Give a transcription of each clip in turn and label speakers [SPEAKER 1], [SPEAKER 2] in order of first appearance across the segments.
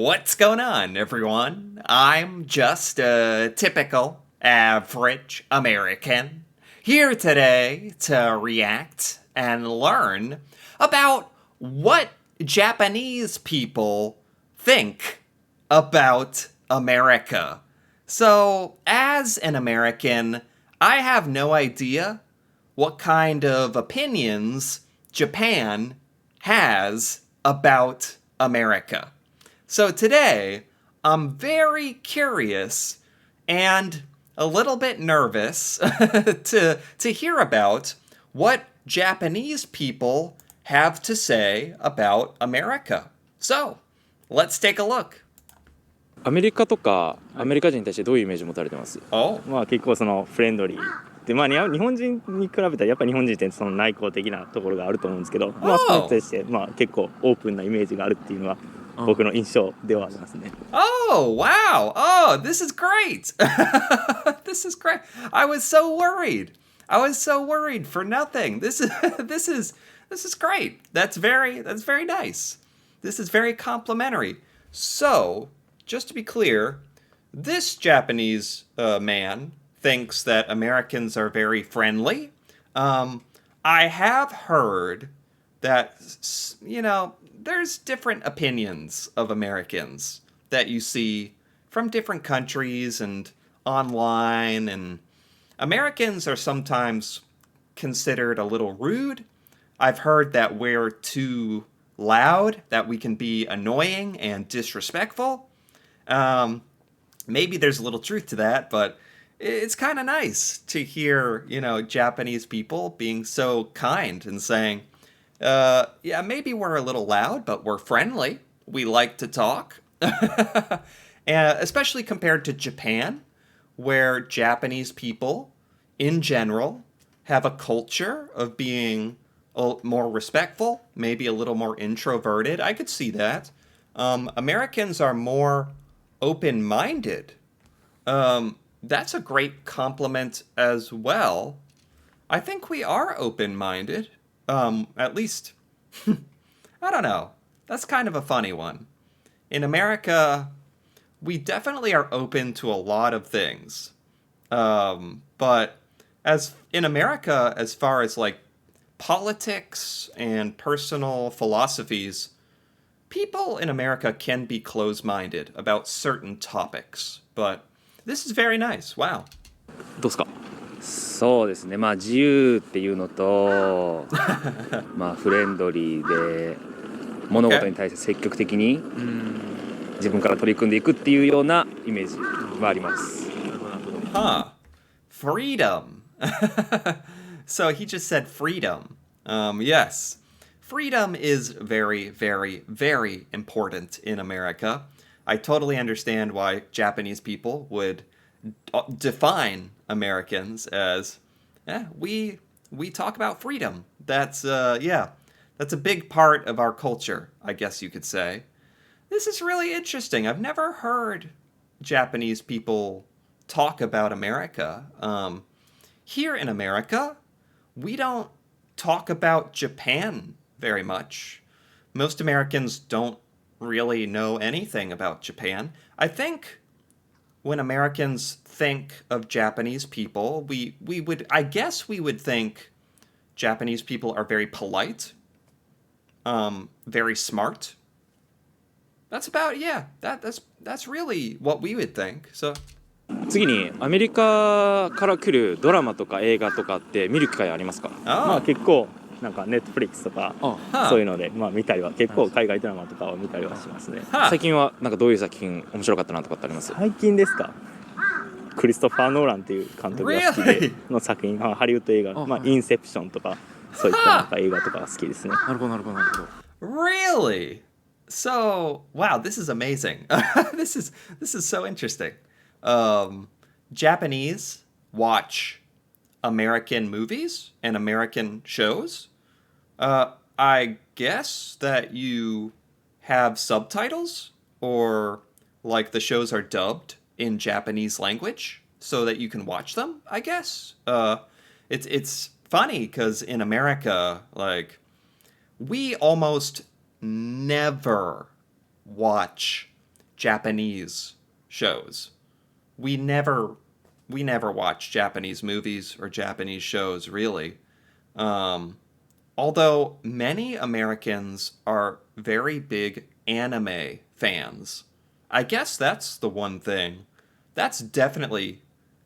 [SPEAKER 1] What's going on, everyone? I'm just a typical, average American here today to react and learn about what Japanese people think about America. So, as an American, I have no idea what kind of opinions Japan has about America. So today, I'm very curious and a little bit nervous to hear about what Japanese people have to say about America. So, let's take a look.
[SPEAKER 2] アメリカとかアメリカ人に対してどういうイメージ持たれてます？
[SPEAKER 3] 結構そのフレンドリーで、日本人に比べたらやっぱり日本人ってその内向的なところがあると思うんですけど、それに対して結構オープンなイメージがあるっていうのは僕の印象ではありますね。
[SPEAKER 1] Oh, wow. Oh, this is great. This is great. I was so worried. I was so worried for nothing. This is great. That's very nice. This is very complimentary. So, just to be clear, this Japanese man thinks that Americans are very friendly. I have heard that, there's different opinions of Americans that you see from different countries and online, and Americans are sometimes considered a little rude. I've heard that we're too loud, that we can be annoying and disrespectful. Maybe there's a little truth to that, but it's kind of nice to hear, Japanese people being so kind and saying, yeah, maybe we're a little loud, but we're friendly. We like to talk. And especially compared to Japan, where Japanese people, in general, have a culture of being more respectful, maybe a little more introverted. I could see that. Americans are more open-minded. That's a great compliment as well. I think we are open-minded. At least, I don't know. That's kind of a funny one. In America, we definitely are open to a lot of things. But as in America, as far as like politics and personal philosophies, people in America can be close-minded about certain topics. But this is very nice. Wow.
[SPEAKER 2] どうですか？
[SPEAKER 3] そうですね、自由っていうのとフレンドリーで物事に対して積極的に自分から取り組んでいくっていうようなイメージはあります。
[SPEAKER 1] Huh. Freedom. So he just said freedom. Yes. Freedom is very, very, very important in America. I totally understand why Japanese people would define Americans as, we talk about freedom. That's that's a big part of our culture, I guess you could say. This is really interesting. I've never heard Japanese people talk about America. Here in America, we don't talk about Japan very much. Most Americans don't really know anything about Japan. I think when Americans think of Japanese people, we would think Japanese people are very polite, very smart. That's about, that's really what we would think. So
[SPEAKER 2] 次にアメリカから来るドラマとか映画とかって見る機会ありますか？
[SPEAKER 3] 結構なんかネットフリックスとかそういうので見たりは結構海外ドラマとかを見たりはしますね。
[SPEAKER 2] 最近はなんかどういう作品面白かったなとかってあります？
[SPEAKER 3] 最近ですか？クリストファー・ノーランっていう監督が好きでの作品、ハリウッド映画、インセプションとかそういったなんか映画とかが好きですね。
[SPEAKER 2] なるほどなるほどなるほど。
[SPEAKER 1] Really? So, wow, this is amazing. This is so interesting. Japanese watch American movies and American shows. I guess that you have subtitles, or like the shows are dubbed in Japanese language so that you can watch them, I guess. It's funny because in America, we almost never watch Japanese shows. We never watch Japanese movies or Japanese shows, really. Although many Americans are very big anime fans. I guess that's the one thing that's definitely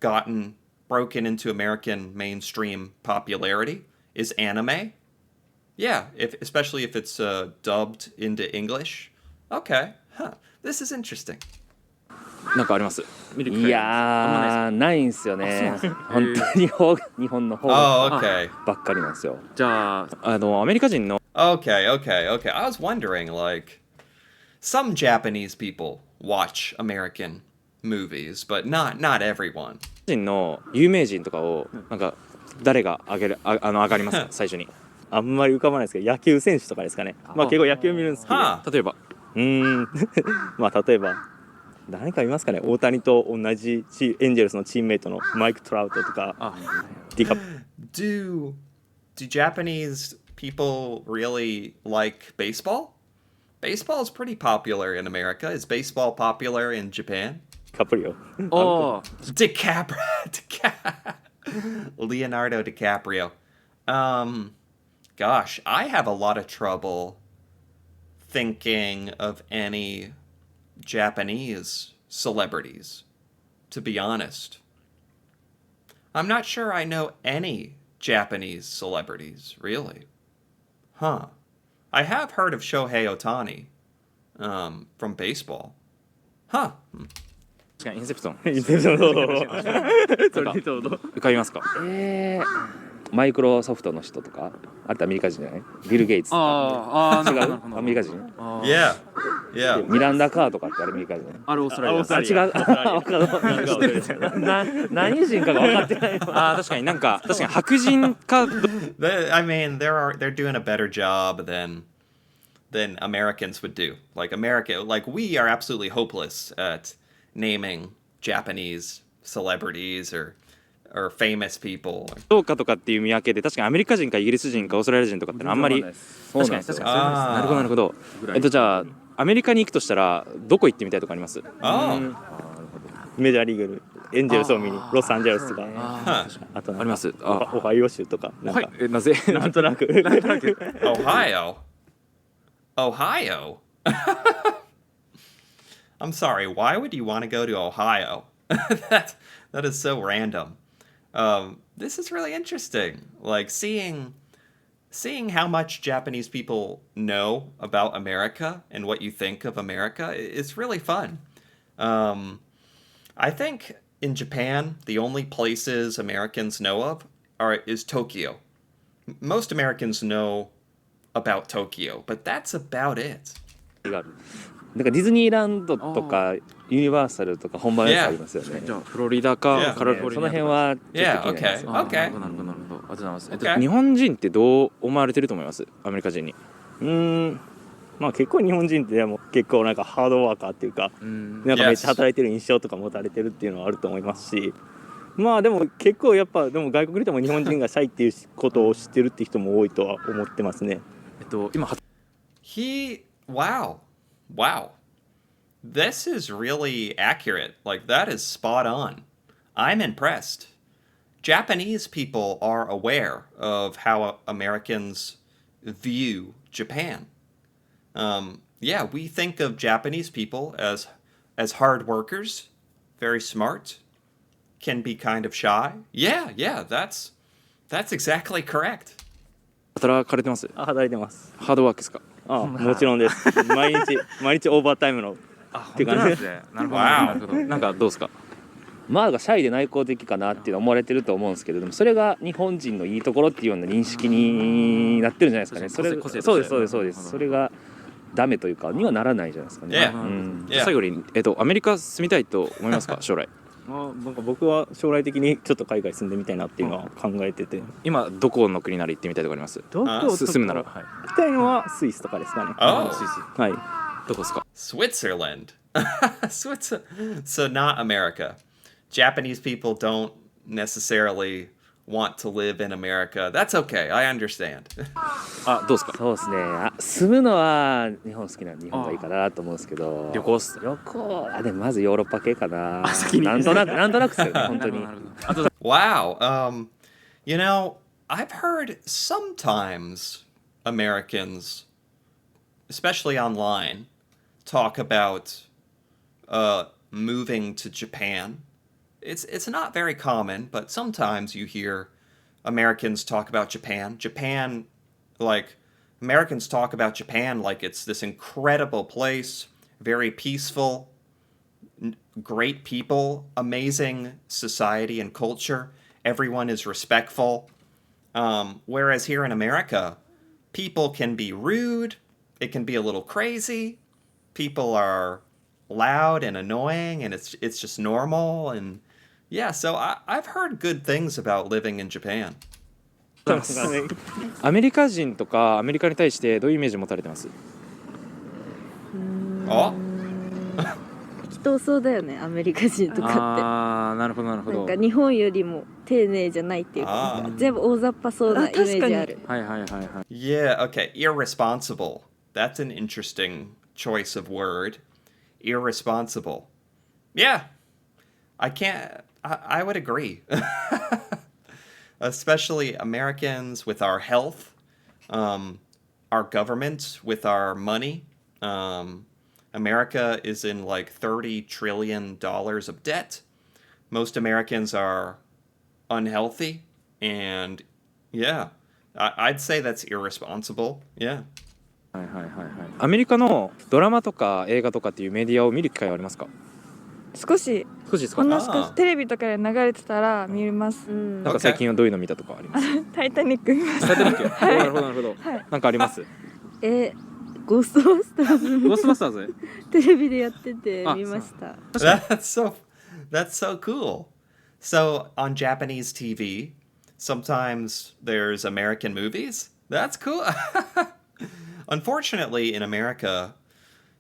[SPEAKER 1] broken into American mainstream popularity is anime. Yeah, especially if it's dubbed into English. Okay, this is interesting.
[SPEAKER 2] なんかあります？見る機会
[SPEAKER 3] いやーないんすよね。本当に日本の方
[SPEAKER 1] Oh, okay.
[SPEAKER 3] ばっかりなんですよ。
[SPEAKER 2] じゃあアメリカ人の
[SPEAKER 1] Okay. I was wondering, like, some Japanese people watch American movies, but not everyone.
[SPEAKER 2] 人の有名人とかをなんか誰が上がりますか最初に。
[SPEAKER 4] あんまり浮かばないですけど野球選手とかですかね。まあ結構野球見るんですけど、
[SPEAKER 1] Huh.
[SPEAKER 2] 例えば
[SPEAKER 4] まあ例えば誰かいますかね。大谷と同じエンジェルスのチームメイトのマイク・トラウトとかディカ
[SPEAKER 1] Do Japanese people really like baseball? Baseball is pretty popular in America. Is baseball popular in Japan?
[SPEAKER 4] プリオ。
[SPEAKER 2] ああ
[SPEAKER 1] Leonardo DiCaprio. Gosh, I have a lot of trouble thinking of any Japanese celebrities, to be honest. I'm not sure I know any Japanese celebrities, really. Huh. I have heard of Shohei Ohtani, from baseball. Huh.
[SPEAKER 2] 確かにインセプトン
[SPEAKER 4] インセプトンそう
[SPEAKER 2] 浮かびますか？
[SPEAKER 3] マイクロソフトの人とかあれってアメリカ人じゃない？ビル・ゲイツとか違うアメリカ人
[SPEAKER 1] Yeah. Yeah.
[SPEAKER 3] ミランダ・カーとかってアメリカ人
[SPEAKER 2] あれオーストラリア
[SPEAKER 3] あ違う何人かが分かってない
[SPEAKER 2] ああ確かに白人か
[SPEAKER 1] I mean, they're doing a better job than Americans would do. Like we are absolutely hopeless at naming Japanese celebrities or famous people.
[SPEAKER 2] どうかとかっていう見分けで確かにアメリカ人かイギリス人かオーストラリア人とかってのはあんまり
[SPEAKER 3] そうなんですよ。
[SPEAKER 2] なるほどじゃあアメリカに行くとしたらどこ行ってみたいとかあります？
[SPEAKER 1] Oh.
[SPEAKER 4] メジャーリーグエンジェルスを見にロサンゼルスとか
[SPEAKER 1] Huh.
[SPEAKER 4] あと
[SPEAKER 2] あります
[SPEAKER 4] オハイオ州とかなんか
[SPEAKER 2] なぜ
[SPEAKER 4] なんとなく
[SPEAKER 1] Ohio. I'm sorry, why would you want to go to Ohio? That is so random. This is really interesting. Like seeing how much Japanese people know about America and what you think of America is really fun. I think in Japan, the only places Americans know of is Tokyo. Most Americans know about Tokyo, but that's about it.
[SPEAKER 3] なんかディズニーランドとかユニバーサルとか本場のやつありますよね。
[SPEAKER 2] じゃあフロリダか
[SPEAKER 1] Yeah.
[SPEAKER 2] カリフォルニアとか
[SPEAKER 3] その辺はちょっと気になり
[SPEAKER 1] Yeah,
[SPEAKER 3] ます。
[SPEAKER 1] okay.
[SPEAKER 2] なるほどなるほどありがとうございます、
[SPEAKER 1] Okay.
[SPEAKER 2] 日本人ってどう思われてると思います？アメリカ人に。
[SPEAKER 4] まあ結構日本人ってでも結構なんかハードワーカーっていうかなんかめっちゃ働いてる印象とか持たれてるっていうのはあると思いますし、まあでも結構やっぱでも外国でも日本人がシャイっていうことを知ってるって人も多いとは思ってますね。
[SPEAKER 2] 今
[SPEAKER 1] Wow. This is really accurate. Like, that is spot on. I'm impressed. Japanese people are aware of how Americans view Japan. Yeah, we think of Japanese people as hard workers, very smart, can be kind of shy. Yeah, that's exactly correct.
[SPEAKER 2] 働かれてます？
[SPEAKER 4] 働いてます。
[SPEAKER 2] ハードワークですか？
[SPEAKER 4] もちろんです。毎日オーバータイムのっていう感じで。
[SPEAKER 2] なるほど。なんかどうですか？
[SPEAKER 3] まあシャイで内向的かなっていうのは思われてると思うんですけれども、それが日本人のいいところっていうような認識になってるんじゃないですかね。それそうです。それがダメというかにはならないじゃないですかね。
[SPEAKER 1] Yeah.
[SPEAKER 2] 最後にアメリカ住みたいと思いますか？将来。
[SPEAKER 4] なんか僕は将来的にちょっと海外住んでみたいなっていうのは考えてて、
[SPEAKER 2] 今どこの国なら行ってみたいとかあります？
[SPEAKER 4] どこを
[SPEAKER 2] 住むなら。
[SPEAKER 4] 行きたいのはスイスとかですかね。
[SPEAKER 1] Oh.
[SPEAKER 4] はい。
[SPEAKER 2] どこですか？
[SPEAKER 1] Switzerland. So not America. Japanese people don't necessarily want to live in America. That's okay. I understand.
[SPEAKER 2] あ、どうですか？
[SPEAKER 3] そうですね。住むのは日本好きなんで日本がいいかなと思うんですけど。
[SPEAKER 2] 旅行っす。
[SPEAKER 3] 旅行でもまずヨーロッパ系かな。
[SPEAKER 2] 先に
[SPEAKER 3] なんとなくですよね本当に。
[SPEAKER 2] あと
[SPEAKER 1] Wow. You know, I've heard sometimes Americans, especially online, talk about moving to Japan. It's not very common, but sometimes you hear Americans talk about Japan. Japan, like Americans talk about Japan like it's this incredible place, very peaceful, great people, amazing society and culture. Everyone is respectful. Whereas here in America, people can be rude. It can be a little crazy. People are loud and annoying, and it's just normal. And yeah, so I've heard good things about living in Japan.
[SPEAKER 2] アメリカ人とかアメリカに対してどういうイメージ持たれてます？
[SPEAKER 1] Oh,
[SPEAKER 5] 適当そうだよね、アメリカ人とか
[SPEAKER 2] ああ、なるほどなるほど。
[SPEAKER 5] って。なんか日本よりも丁寧じゃないっていうか、なんか全部大雑把そうなイメージある。
[SPEAKER 2] はいはいはいはい。
[SPEAKER 1] yeah, okay. Irresponsible. That's an interesting choice of word. Irresponsible. Yeah, I would agree. Especially Americans with our health, our government with our money. America is in like $30 trillion of debt. Most Americans are unhealthy, and yeah, I'd say that's irresponsible. Yeah.
[SPEAKER 2] はいはいはいはい。アメリカのドラマとか映画とかっていうメディアを見る機会はありますか？
[SPEAKER 6] 少し
[SPEAKER 2] 少しですか？
[SPEAKER 6] ほんの
[SPEAKER 1] あー
[SPEAKER 6] 少しテレビとかで流れてたら見ます。
[SPEAKER 5] うん
[SPEAKER 2] なんか最近はどういうの見たとかあります？
[SPEAKER 6] タイタニック見ました。
[SPEAKER 2] タイタニック。なるほどなるほど。
[SPEAKER 6] はい
[SPEAKER 2] なんかあります？
[SPEAKER 5] ゴーストバスターズ
[SPEAKER 2] ゴーストバスターズ？
[SPEAKER 5] テレビでやってて
[SPEAKER 2] あ
[SPEAKER 5] 見ました。
[SPEAKER 1] That's so cool. So on Japanese TV, sometimes there's American movies. That's cool. Unfortunately, in America,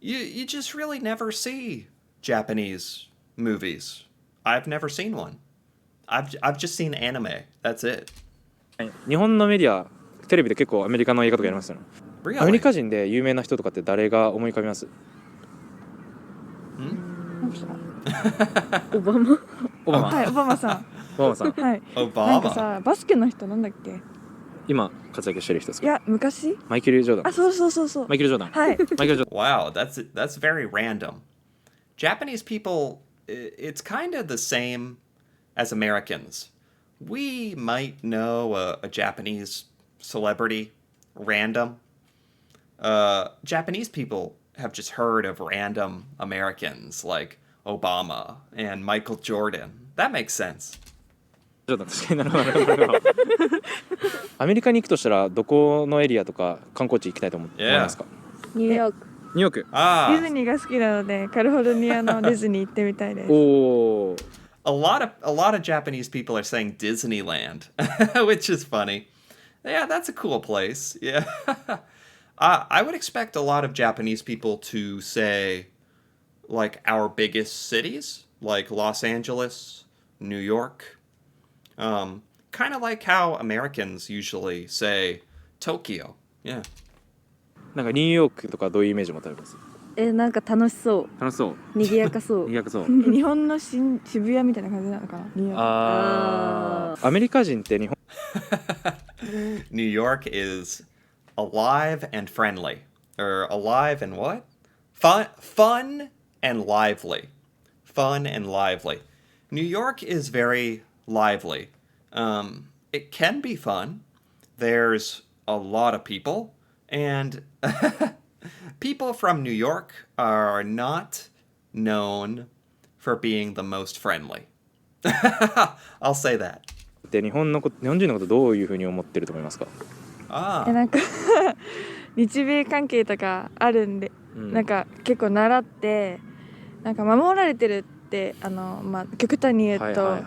[SPEAKER 1] you just really never see Japanese movies. I've never seen one. I've just seen anime. That's it.
[SPEAKER 2] 日本のメディア、テレビで結構アメリカの映画とかやりますよね。アメ
[SPEAKER 1] Really?
[SPEAKER 2] リカ人で有名な人とかって誰が思い浮かびます？
[SPEAKER 5] オバマ
[SPEAKER 2] オバマ。
[SPEAKER 6] はい、オバマさん。
[SPEAKER 2] オバマさん。
[SPEAKER 6] はい。なんか
[SPEAKER 1] Obama.
[SPEAKER 6] さ、バスケの人なんだっけ？
[SPEAKER 2] 今活躍してる人ですか？
[SPEAKER 6] いや、昔？
[SPEAKER 2] マイケル・ジョーダン。
[SPEAKER 6] あ、そうそうそうそう。
[SPEAKER 2] マイケル・ジョーダン。
[SPEAKER 6] はい。
[SPEAKER 2] マイケル・ジョーダン。
[SPEAKER 1] Wow, that's very random. Japanese people, it's kind of the same as Americans. We might know a Japanese celebrity, random. Japanese people have just heard of random Americans like Obama and Michael Jordan. That makes sense.
[SPEAKER 2] ジョーダン確かになるほどなるほど。アメリカに行くとしたらどこのエリアとか観光地行きたいと思いますか？
[SPEAKER 5] ニューヨーク。
[SPEAKER 2] ニューヨーク。
[SPEAKER 6] ディズ
[SPEAKER 1] Ah,
[SPEAKER 6] ニーが好きなので、カリフォルニアのディズニー行ってみたいです。
[SPEAKER 2] おお。
[SPEAKER 1] a lot of Japanese people are saying Disneyland, which is funny. Yeah, that's a cool place. Yeah. I would expect a lot of Japanese people to say like our biggest cities, like Los Angeles, New York. Kind of like how Americans usually say Tokyo. Yeah.
[SPEAKER 2] なんかニューヨークとかどういうイメージ持たれます？
[SPEAKER 5] なんか楽しそ
[SPEAKER 2] 楽しそう。
[SPEAKER 5] う。賑やかそう。
[SPEAKER 2] 賑やかそう。
[SPEAKER 6] 日本の渋谷みたいな感じなのかな。ニューヨーク。
[SPEAKER 5] あ
[SPEAKER 2] アメリカ人って日本
[SPEAKER 1] New York is alive and friendly. Or alive and what? Fun and lively. Fun and lively. New York is very lively. It can be fun. There's a lot of people. And people from New York are not known for being the most friendly. I'll say that.
[SPEAKER 2] って日本人のことどういうふうに思ってると思いますか？
[SPEAKER 1] Ah.
[SPEAKER 6] なんか日米関係とかあるんで、なんか結構習ってなんか守られてるって極端に言うと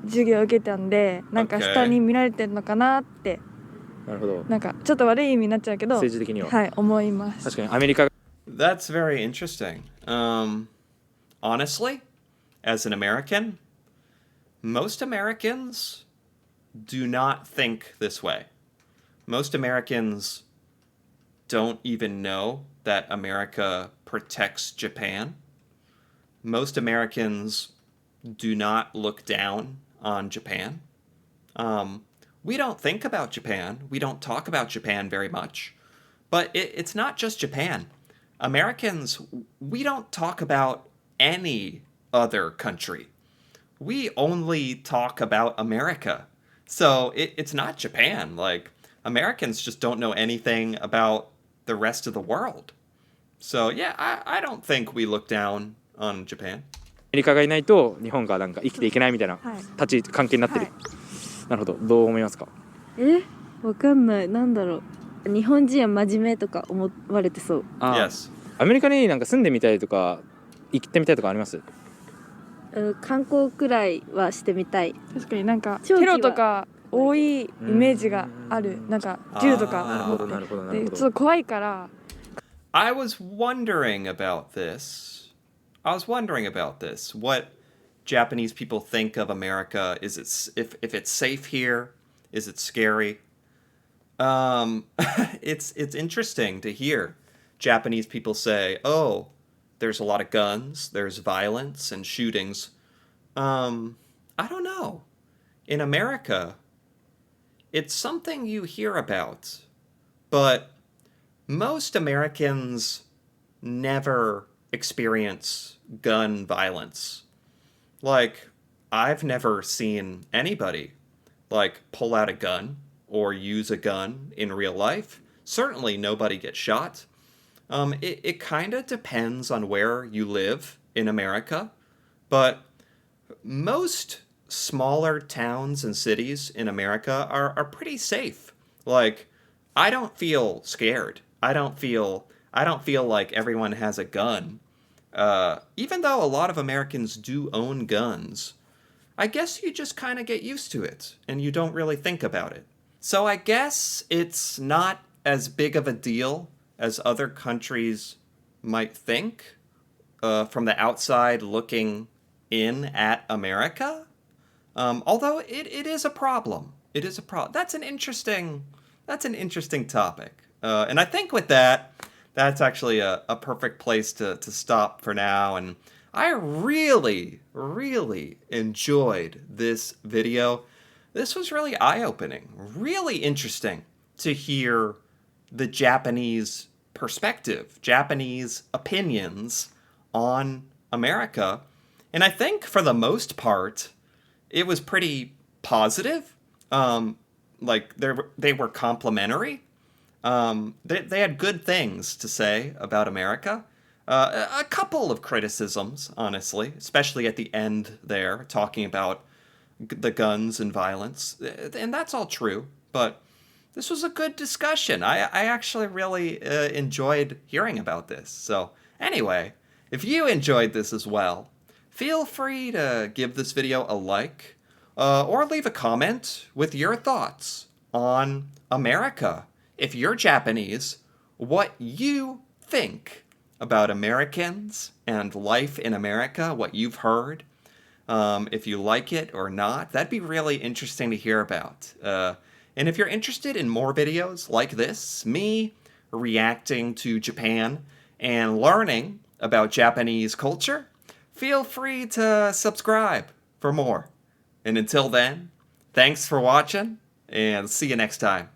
[SPEAKER 6] 授業を受けたんで、なんか下に見られてるのかなって、
[SPEAKER 2] なるほど。
[SPEAKER 6] なんかちょっと悪い意味になっちゃうけど、
[SPEAKER 2] 政治的には
[SPEAKER 6] はい思います。
[SPEAKER 2] 確かにアメリカ
[SPEAKER 1] That's very interesting. Honestly, as an American, most Americans do not think this way. Most Americans don't even know that America protects Japan. Most Americans do not look down on Japan. We don't think about Japan. We don't talk about Japan very much. But it's not just Japan. Americans, we don't talk about any other country. We only talk about America. So it's not Japan. Like, Americans just don't know anything about the rest of the world. So yeah, I don't think we look down on Japan.
[SPEAKER 2] アメリカがいないと日本がなんか生きていけないみたいな立ち位置関係になってる、
[SPEAKER 6] はい、
[SPEAKER 2] なるほど。どう思いますか？
[SPEAKER 5] わかんない。なんだろう。日本人は真面目とか思われてそう。
[SPEAKER 1] Yes.
[SPEAKER 2] アメリカになんか住んでみたいとか行ってみたいとかあります？
[SPEAKER 5] 観光くらいはしてみたい。
[SPEAKER 6] 確かになんか
[SPEAKER 5] 長期は
[SPEAKER 6] テロとか多いイメージがある。なんか銃とか持って
[SPEAKER 2] なるほどなるほど。
[SPEAKER 6] でちょっと怖いから。
[SPEAKER 1] I was wondering about this. What Japanese people think of America. Is it if it's safe here? Is it scary? It's interesting to hear Japanese people say, "Oh, there's a lot of guns, there's violence and shootings." I don't know. In America, it's something you hear about, but most Americans never experience gun violence. Like, I've never seen anybody, like, pull out a gun or use a gun in real life. Certainly nobody gets shot. It kind of depends on where you live in America, but most smaller towns and cities in America are pretty safe. Like, I don't feel scared. I don't feel like everyone has a gun. Even though a lot of Americans do own guns, I guess you just kind of get used to it and you don't really think about it. So I guess it's not as big of a deal as other countries might think from the outside looking in at America. Although it is a problem. It is a problem. That's an interesting topic. And I think with that, that's actually a perfect place to stop for now. And I really, really enjoyed this video. This was really eye-opening, really interesting to hear the Japanese perspective, Japanese opinions on America. And I think for the most part, it was pretty positive. Like they were complimentary. They had good things to say about America. A couple of criticisms, honestly, especially at the end there, talking about the guns and violence. And that's all true, but this was a good discussion. I actually really enjoyed hearing about this. So anyway, if you enjoyed this as well, feel free to give this video a like or leave a comment with your thoughts on America. If you're Japanese, what you think about Americans and life in America, what you've heard, if you like it or not, that'd be really interesting to hear about. And if you're interested in more videos like this, me reacting to Japan and learning about Japanese culture, feel free to subscribe for more. And until then, thanks for watching, and see you next time.